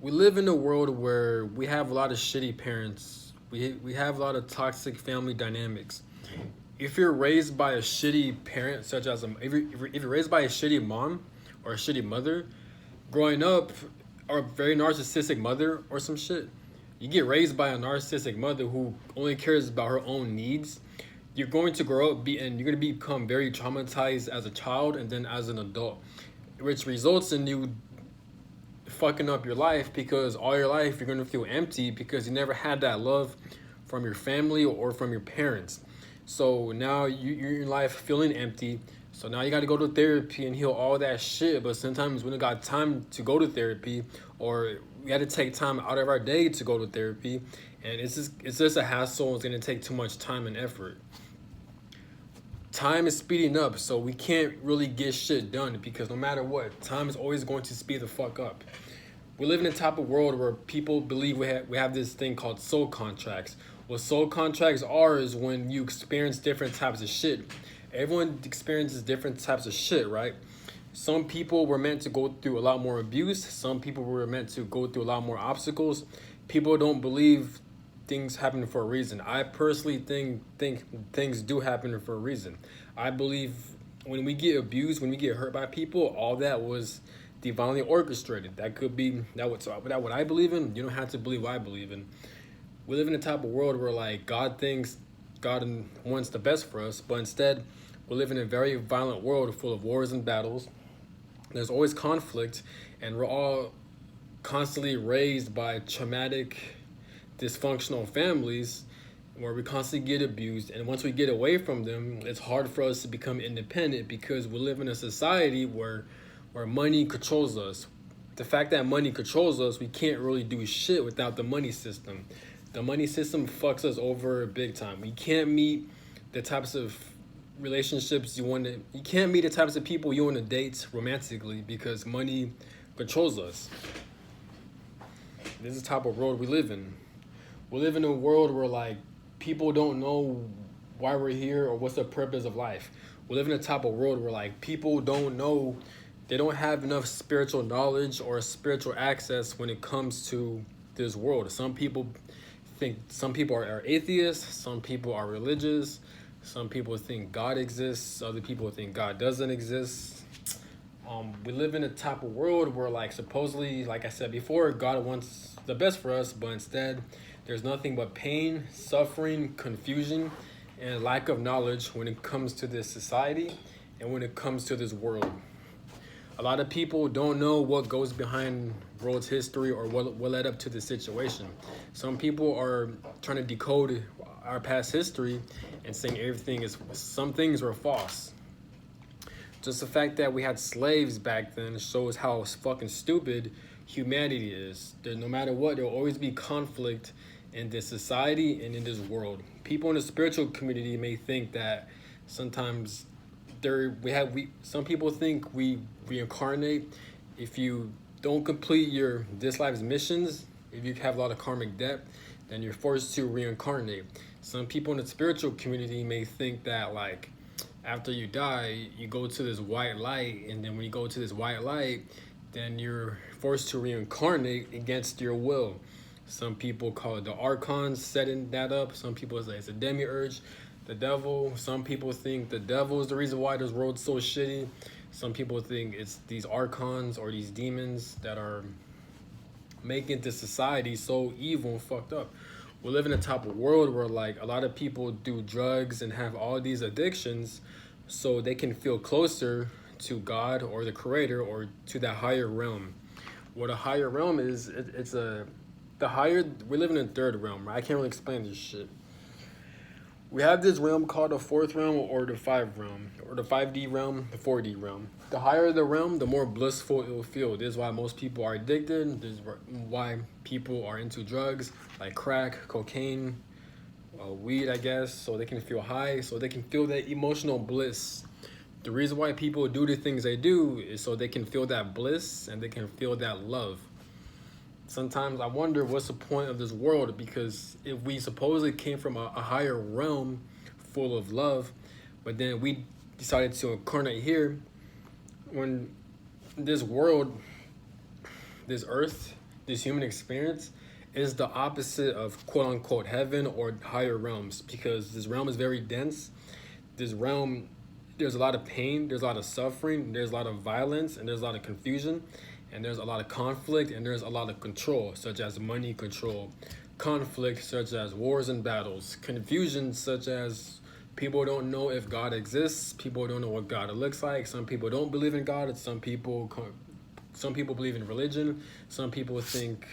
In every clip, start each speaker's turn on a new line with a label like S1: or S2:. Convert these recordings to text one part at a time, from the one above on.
S1: We live in a world where we have a lot of shitty parents. We have a lot of toxic family dynamics. If you're raised by a shitty parent, such as if you're raised by a shitty mom or a shitty mother, growing up, or a very narcissistic mother or some shit, you get raised by a narcissistic mother who only cares about her own needs. You're going to grow up and you're going to become very traumatized as a child and then as an adult, which results in you fucking up your life because all your life you're gonna feel empty because you never had that love from your family or from your parents. So now you're in life feeling empty. So now you got to go to therapy and heal all that shit. But sometimes we don't got time to go to therapy, or we had to take time out of our day to go to therapy, and it's just a hassle. It's gonna take too much time and effort. Time is speeding up, so we can't really get shit done because no matter what, time is always going to speed the fuck up. We live in a type of world where people believe we have this thing called soul contracts. What soul contracts are is when you experience different types of shit. Everyone experiences different types of shit, right? Some people were meant to go through a lot more abuse. Some people were meant to go through a lot more obstacles. People don't believe things happen for a reason. I personally think things do happen for a reason. I believe when we get abused, when we get hurt by people, all that was divinely orchestrated. That could be that what I believe in. You don't have to believe what I believe in. We live in a type of world where like God thinks God wants the best for us, but instead we live in a very violent world full of wars and battles. There's always conflict, and we're all constantly raised by traumatic, dysfunctional families where we constantly get abused. And once we get away from them, it's hard for us to become independent because we live in a society where money controls us. The fact that money controls us, we can't really do shit without the money system. The money system fucks us over big time. We can't meet the types of relationships you can't meet the types of people you want to date romantically because money controls us. This is the type of world we live in. We live in a world where like people don't know why we're here or what's the purpose of life. We live in a type of world where like people don't know, they don't have enough spiritual knowledge or spiritual access when it comes to this world. Some people are atheists, some people are religious, some people think God exists, other people think God doesn't exist. We live in a type of world where like supposedly, like I said before, God wants the best for us, but instead there's nothing but pain, suffering, confusion, and lack of knowledge when it comes to this society and when it comes to this world. A lot of people don't know what goes behind world's history or what led up to the situation. Some people are trying to decode our past history and saying some things were false. Just the fact that we had slaves back then shows how fucking stupid humanity is. No matter what, there will always be conflict in this society and in this world. People in the spiritual community may think that sometimes some people think we reincarnate if you don't complete your this life's missions. If you have a lot of karmic debt, then you're forced to reincarnate. Some people in the spiritual community may think that like after you die you go to this white light, and then when you go to this white light then you're forced to reincarnate against your will. Some people call it the archons setting that up. Some people say it's a demiurge, the devil. Some people think the devil is the reason why this world's so shitty. Some people think it's these archons or these demons that are making this society so evil and fucked up. We live in a type of world where like a lot of people do drugs and have all these addictions so they can feel closer to God or the creator or to that higher realm. What a higher realm is, we live in a third realm, right? I can't really explain this shit. We have this realm called the fourth realm or the five realm, or the 5D realm, the 4D realm. The higher the realm, the more blissful it will feel. This is why most people are addicted. This is why people are into drugs like crack, cocaine, weed, I guess, so they can feel high, so they can feel that emotional bliss. The reason why people do the things they do is so they can feel that bliss and they can feel that love. Sometimes I wonder what's the point of this world, because if we supposedly came from a higher realm full of love, but then we decided to incarnate here, when this world, this earth, this human experience is the opposite of quote unquote heaven or higher realms, because this realm is very dense. This realm, there's a lot of pain, there's a lot of suffering, there's a lot of violence, and there's a lot of confusion, and there's a lot of conflict, and there's a lot of control, such as money control, conflict, such as wars and battles, confusion, such as people don't know if God exists, people don't know what God looks like, some people don't believe in God, some people believe in religion, some people think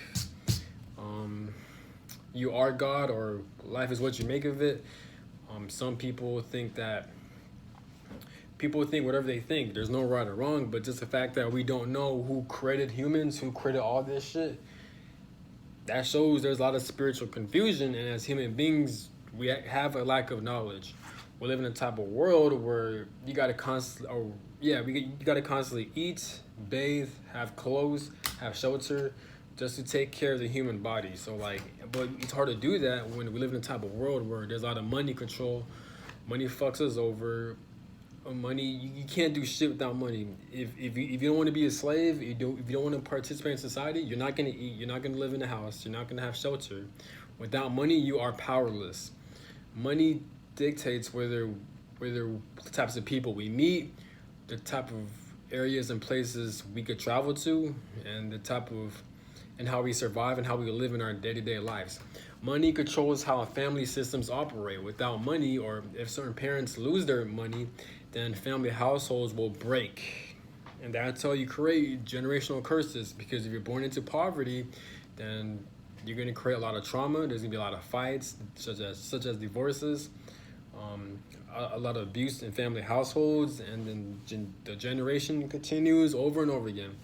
S1: you are God or life is what you make of it. Some people think that people think whatever they think. There's no right or wrong, but just the fact that we don't know who created humans, who created all this shit, that shows there's a lot of spiritual confusion. And as human beings, we have a lack of knowledge. We live in a type of world where you gotta constantly, you gotta constantly eat, bathe, have clothes, have shelter, just to take care of the human body. So like, but it's hard to do that when we live in a type of world where there's a lot of money control. Money fucks us over. Money, you can't do shit without money. If you don't want to be a slave, if you don't want to participate in society, you're not gonna eat. You're not gonna live in a house. You're not gonna have shelter. Without money, you are powerless. Money dictates whether the types of people we meet, the type of areas and places we could travel to, and the type of and how we survive and how we live in our day-to-day lives. Money controls how family systems operate. Without money, or if certain parents lose their money, then family households will break. And that's how you create generational curses, because if you're born into poverty, then you're going to create a lot of trauma. There's going to be a lot of fights, such as divorces, a lot of abuse in family households, and then the generation continues over and over again.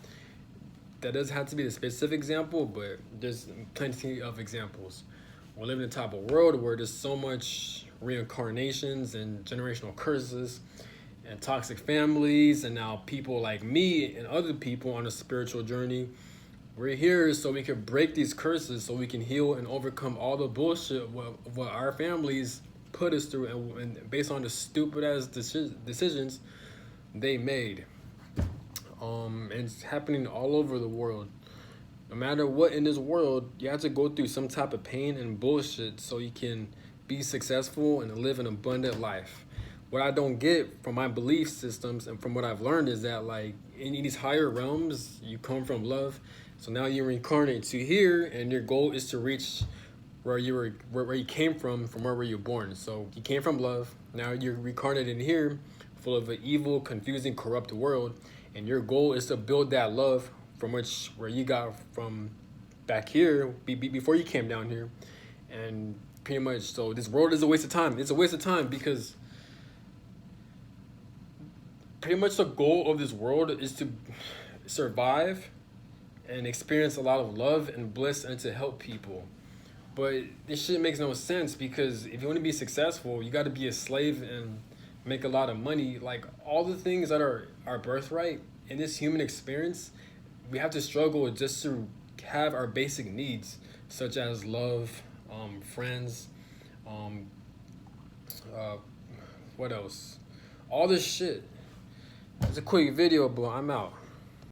S1: That doesn't have to be the specific example, but there's plenty of examples. We live in a type of world where there's so much reincarnations and generational curses and toxic families, and now people like me and other people on a spiritual journey, we're here so we can break these curses, so we can heal and overcome all the bullshit what our families put us through, and based on the stupid ass decisions they made. And it's happening all over the world. No matter what in this world, you have to go through some type of pain and bullshit so you can be successful and live an abundant life. What I don't get from my belief systems and from what I've learned is that, like, in these higher realms, you come from love. So now you reincarnate to here, and your goal is to reach where you came from where you were born. So you came from love. Now you're reincarnated in here, full of an evil, confusing, corrupt world. And your goal is to build that love from where you got from back here before you came down here. And pretty much, so this world is a waste of time. It's a waste of time because pretty much the goal of this world is to survive and experience a lot of love and bliss and to help people. But this shit makes no sense, because if you want to be successful, you got to be a slave and make a lot of money. Like, all the things that are our birthright in this human experience, we have to struggle just to have our basic needs, such as love, friends, what else? All this shit. It's a quick video, but I'm out.